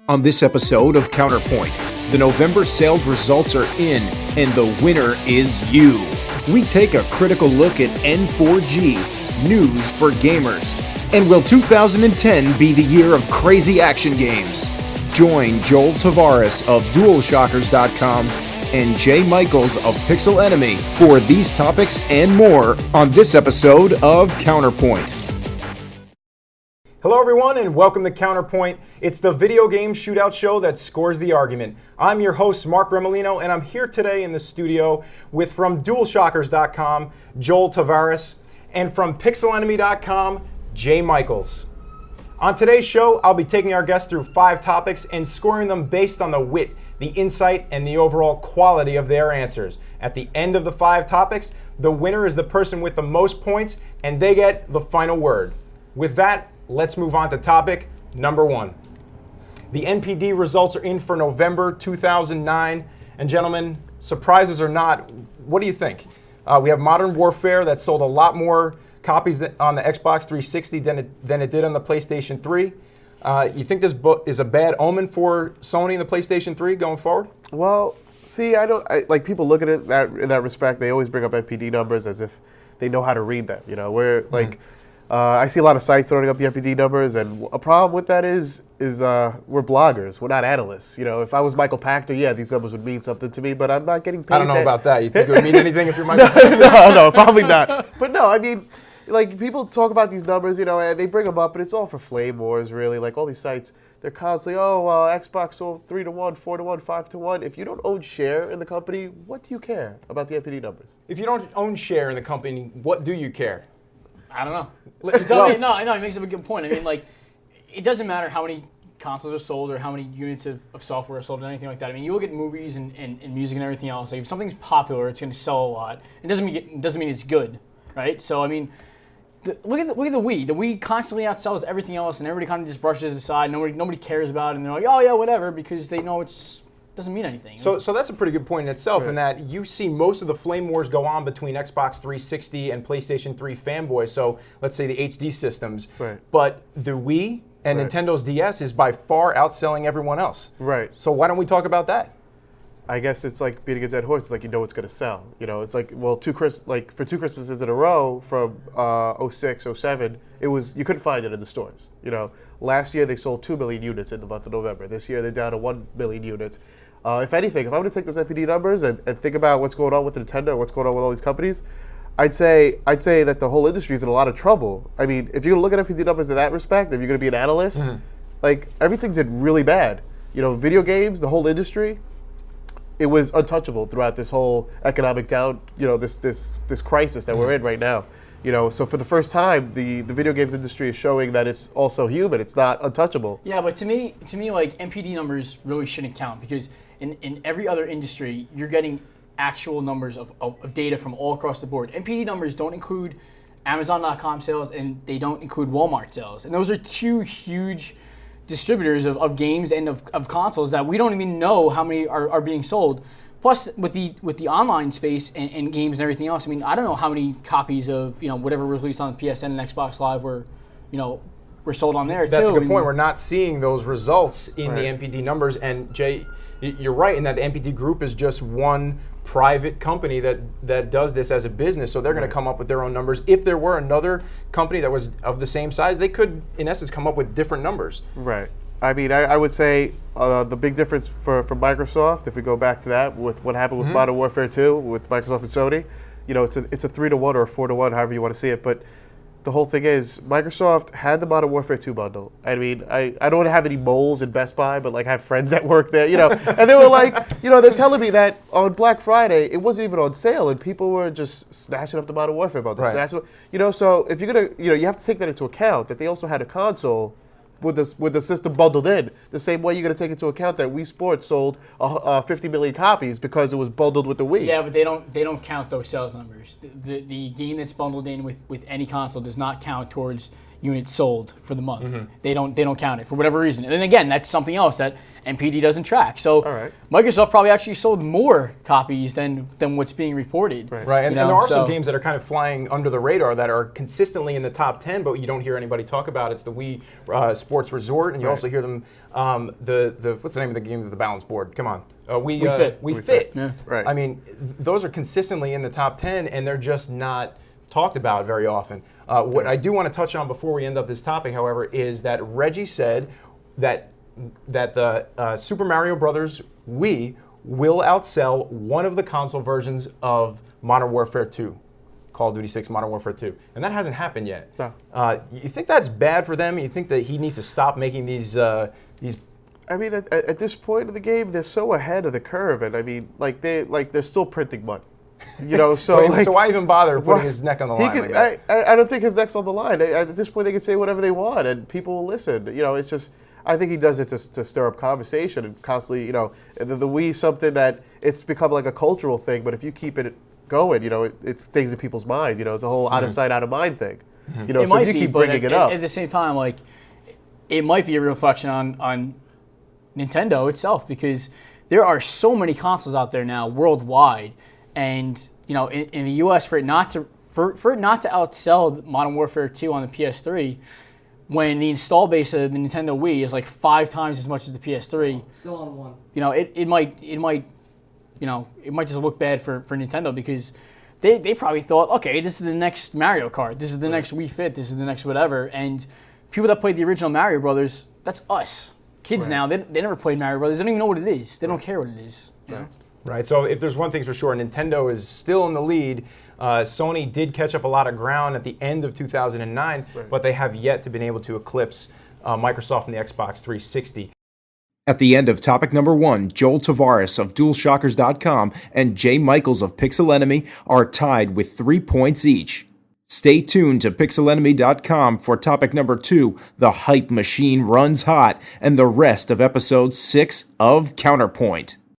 On this episode of Counterpoint, the November sales results are in, and the winner is you. We take a critical look at N4G, news for gamers. And will 2010 be the year of crazy action games? Join Joel Tavares of DualShockers.com and Jay Michaels of Pixel Enemy for these topics and more on this episode of Counterpoint. Hello everyone and welcome to Counterpoint. It's the video game shootout show that scores the argument. I'm your host Mark Remolino and I'm here today in the studio with from DualShockers.com, Joel Tavares, and from PixelEnemy.com, Jay Michaels. On today's show, I'll be taking our guests through 5 topics and scoring them based on the wit, the insight, and the overall quality of their answers. At the end of the 5 topics, the winner is the person with the most points and they get the final word. With that, let's move on to topic number 1. The NPD results are in for November 2009. And gentlemen, surprises or not, what do you think? We have Modern Warfare that sold a lot more copies on the Xbox 360 than it did on the PlayStation 3. You think this is a bad omen for Sony and the PlayStation 3 going forward? Well, see, like people look at it in that respect. They always bring up NPD numbers as if they know how to read them. You know, where like I see a lot of sites throwing up the NPD numbers, and a problem with that is we're bloggers. We're not analysts. You know, if I was Michael Pachter, yeah, these numbers would mean something to me, but I'm not getting paid. I don't know about that. You think it would mean anything if you're Michael Pachter? No, probably not. But no, I mean, like people talk about these numbers, you know, and they bring them up, but it's all for flame wars, really. Like all these sites, they're constantly, Xbox sold 3-1, 4-1, 5-1. If you don't own share in the company, what do you care about the NPD numbers? If you don't own share in the company, what do you care? I don't know. No, he makes up a good point. I mean, like, it doesn't matter how many consoles are sold or how many units of software are sold or anything like that. I mean, you look at movies and music and everything else. Like, if something's popular, it's going to sell a lot. It doesn't mean it's good, right? So, I mean, look at the Wii. The Wii constantly outsells everything else, and everybody kind of just brushes it aside. Nobody cares about it, and they're like, oh yeah, whatever, because they know it's doesn't mean anything. So that's a pretty good point in itself, in that you see most of the flame wars go on between Xbox 360 and PlayStation 3 fanboys. So let's say the HD systems. Right. But the Wii and Nintendo's DS is by far outselling everyone else. Right. So why don't we talk about that? I guess it's like beating a dead horse. It's like you know it's going to sell. You know, it's like, well, for 2 Christmases in a row from 06, 07, it was, you couldn't find it in the stores. You know, last year they sold 2 million units in the month of November. This year they're down to 1 million units. If anything, if I'm going to take those NPD numbers and think about what's going on with Nintendo, what's going on with all these companies, I'd say that the whole industry is in a lot of trouble. I mean, if you're going to look at NPD numbers in that respect, if you're going to be an analyst, like everything's did really bad. You know, video games, the whole industry, it was untouchable throughout this whole economic this crisis that we're in right now. You know, so for the first time, the video games industry is showing that it's also human. It's not untouchable. Yeah, but to me, like NPD numbers really shouldn't count because in every other industry, you're getting actual numbers of data from all across the board. NPD numbers don't include Amazon.com sales and they don't include Walmart sales, and those are 2 huge distributors of games and of consoles that we don't even know how many are being sold. Plus, with the online space and games and everything else, I mean, I don't know how many copies of whatever released on PSN and Xbox Live were sold on there. That's too. a good point. We're not seeing those results in the NPD numbers. And Jay, you're right in that the NPD group is just one private company that does this as a business. So they're going to come up with their own numbers. If there were another company that was of the same size, they could, in essence, come up with different numbers. Right. I mean, I would say the big difference for Microsoft, if we go back to that, with what happened with Modern Warfare 2, with Microsoft and Sony, you know, it's a 3-1 or a 4-1, however you want to see it. But the whole thing is, Microsoft had the Modern Warfare 2 bundle. I mean, I don't have any moles in Best Buy, but like I have friends that work there, you know, and they were like, you know, they're telling me that on Black Friday, it wasn't even on sale, and people were just snatching up the Modern Warfare bundle. Right. You know, so if you're going to, you know, you have to take that into account, that they also had a console with the system bundled in, the same way you're going to take into account that Wii Sports sold 50 million copies because it was bundled with the Wii. Yeah, but they don't count those sales numbers. The game that's bundled in with any console does not count towards units sold for the month. They don't count it for whatever reason. And then again, that's something else that NPD doesn't track. So right. Microsoft probably actually sold more copies than what's being reported. Right, and there are some games that are kind of flying under the radar that are consistently in the top 10, but you don't hear anybody talk about. It's the Wii Sports Resort, and you also hear them. What's the name of the game? The balance board. Come on. Wii Fit. Yeah. Right. I mean, those are consistently in the top 10, and they're just not talked about very often. What I do want to touch on before we end up this topic, however, is that Reggie said that the Super Mario Brothers Wii will outsell one of the console versions of Modern Warfare 2, Call of Duty 6 Modern Warfare 2. And that hasn't happened yet. No. You think that's bad for them? You think that he needs to stop making these I mean, at this point in the game, they're so ahead of the curve, and I mean, they're still printing money. You know, so so why even bother putting his neck on the line? Like that? I don't think his neck's on the line. At this point, they can say whatever they want, and people will listen. You know, it's just I think he does it to stir up conversation and constantly. You know, the Wii is something that it's become like a cultural thing. But if you keep it going, you know, it stays in people's mind. You know, it's a whole out of sight, out of mind thing. You know, so if you keep bringing it up. At the same time, like it might be a reflection on Nintendo itself, because there are so many consoles out there now worldwide. And you know, in the U.S., for it not to outsell Modern Warfare 2 on the PS3, when the install base of the Nintendo Wii is like 5 times as much as the PS3, Still on one. you know, it might just look bad for Nintendo, because they probably thought, okay, this is the next Mario Kart, this is the next Wii Fit, this is the next whatever, and people that played the original Mario Brothers, that's us. Kids now, they never played Mario Brothers, they don't even know what it is. They don't care what it is. You know? Right, so if there's one thing for sure, Nintendo is still in the lead. Sony did catch up a lot of ground at the end of 2009, but they have yet to been able to eclipse Microsoft and the Xbox 360. At the end of topic number 1, Joel Tavares of DualShockers.com and Jay Michaels of Pixel Enemy are tied with 3 points each. Stay tuned to pixelenemy.com for topic number 2, The Hype Machine Runs Hot, and the rest of episode 6 of Counterpoint.